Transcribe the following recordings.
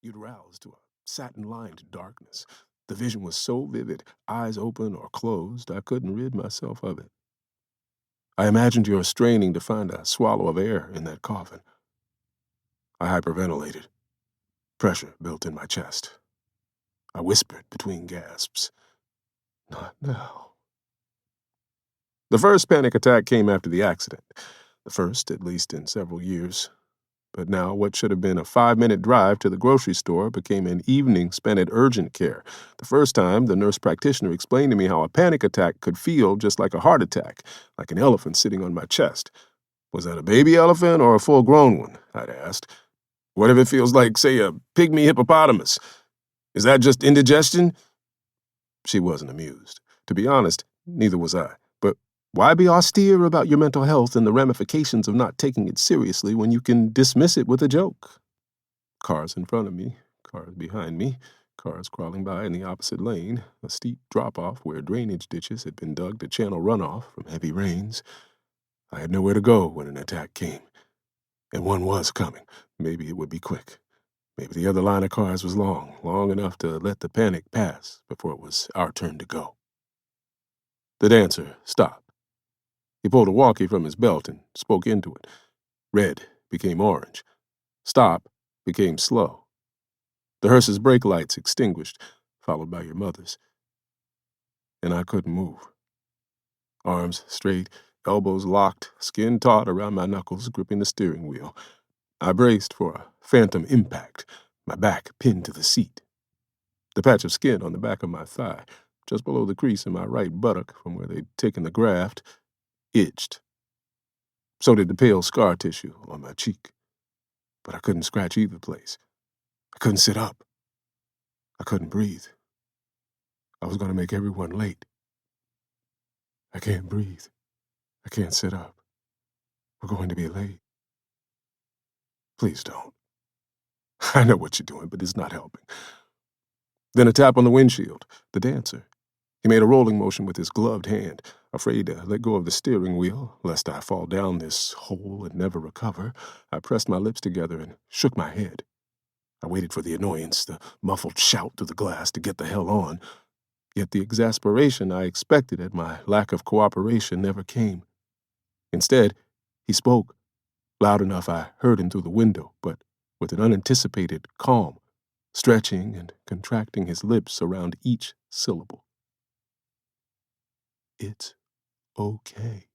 you'd rouse to a satin-lined darkness. The vision was so vivid, eyes open or closed, I couldn't rid myself of it. I imagined you straining to find a swallow of air in that coffin. I hyperventilated. Pressure built in my chest. I whispered between gasps, "Not now." The first panic attack came after the accident. The first, at least, in several years. But now what should have been a 5-minute drive to the grocery store became an evening spent at urgent care. The first time, the nurse practitioner explained to me how a panic attack could feel just like a heart attack, like an elephant sitting on my chest. Was that a baby elephant or a full-grown one? I'd asked. What if it feels like, say, a pygmy hippopotamus? Is that just indigestion? She wasn't amused. To be honest, neither was I. But why be austere about your mental health and the ramifications of not taking it seriously when you can dismiss it with a joke? Cars in front of me, cars behind me, cars crawling by in the opposite lane, a steep drop-off where drainage ditches had been dug to channel runoff from heavy rains. I had nowhere to go when an attack came. And one was coming. Maybe it would be quick. Maybe the other line of cars was long enough to let the panic pass before it was our turn to go. The dancer stopped. He pulled a walkie from his belt and spoke into it. Red became orange. Stop became slow. The hearse's brake lights extinguished, followed by your mother's. And I couldn't move. Arms straight, elbows locked, skin taut around my knuckles, gripping the steering wheel. I braced for a phantom impact, my back pinned to the seat. The patch of skin on the back of my thigh, just below the crease in my right buttock from where they'd taken the graft, itched. So did the pale scar tissue on my cheek. But I couldn't scratch either place. I couldn't sit up. I couldn't breathe. I was going to make everyone late. I can't breathe. I can't sit up. We're going to be late. Please don't. I know what you're doing, but it's not helping. Then a tap on the windshield. The dancer. He made a rolling motion with his gloved hand, afraid to let go of the steering wheel, lest I fall down this hole and never recover. I pressed my lips together and shook my head. I waited for the annoyance, the muffled shout through the glass to get the hell on. Yet the exasperation I expected at my lack of cooperation never came. Instead, he spoke, loud enough I heard him through the window, but with an unanticipated calm, stretching and contracting his lips around each syllable. It's okay.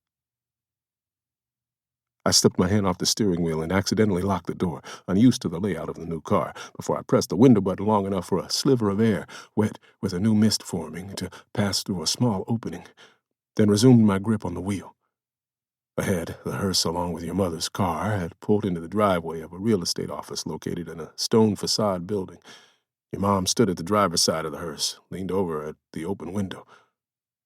I slipped my hand off the steering wheel and accidentally locked the door, unused to the layout of the new car, before I pressed the window button long enough for a sliver of air, wet with a new mist forming, to pass through a small opening, then resumed my grip on the wheel. Ahead, the hearse, along with your mother's car, had pulled into the driveway of a real estate office located in a stone facade building. Your mom stood at the driver's side of the hearse, leaned over at the open window.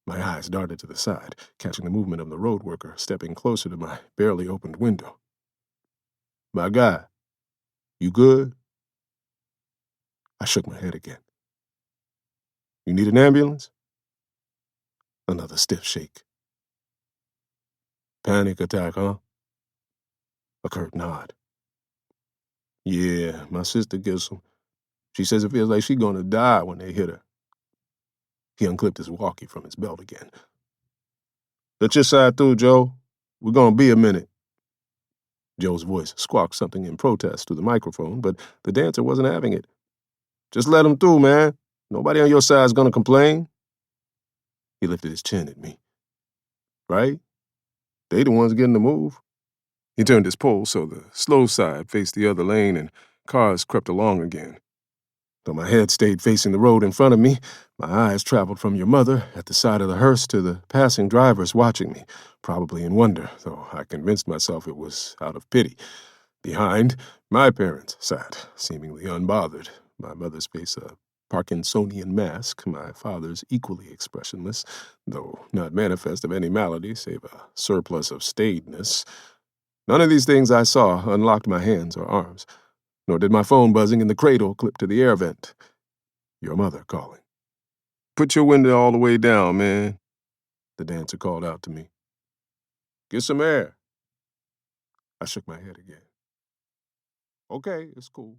My eyes darted to the side, catching the movement of the road worker stepping closer to my barely opened window. My guy, you good? I shook my head again. You need an ambulance? Another stiff shake. Panic attack, huh? A curt nod. Yeah, my sister gets them. She says it feels like she's gonna die when they hit her. He unclipped his walkie from his belt again. Let your side through, Joe. We're gonna be a minute. Joe's voice squawked something in protest to the microphone, but the dancer wasn't having it. Just let him through, man. Nobody on your side's gonna complain. He lifted his chin at me. Right? They the ones getting the move. He turned his pole so the slow side faced the other lane and cars crept along again. Though my head stayed facing the road in front of me, my eyes traveled from your mother at the side of the hearse to the passing drivers watching me, probably in wonder, though I convinced myself it was out of pity. Behind, my parents sat, seemingly unbothered, my mother's face a Parkinsonian mask, my father's equally expressionless, though not manifest of any malady save a surplus of staidness. None of these things I saw unlocked my hands or arms, nor did my phone buzzing in the cradle clip to the air vent. Your mother calling. Put your window all the way down, man, the dancer called out to me. Get some air. I shook my head again. Okay, it's cool.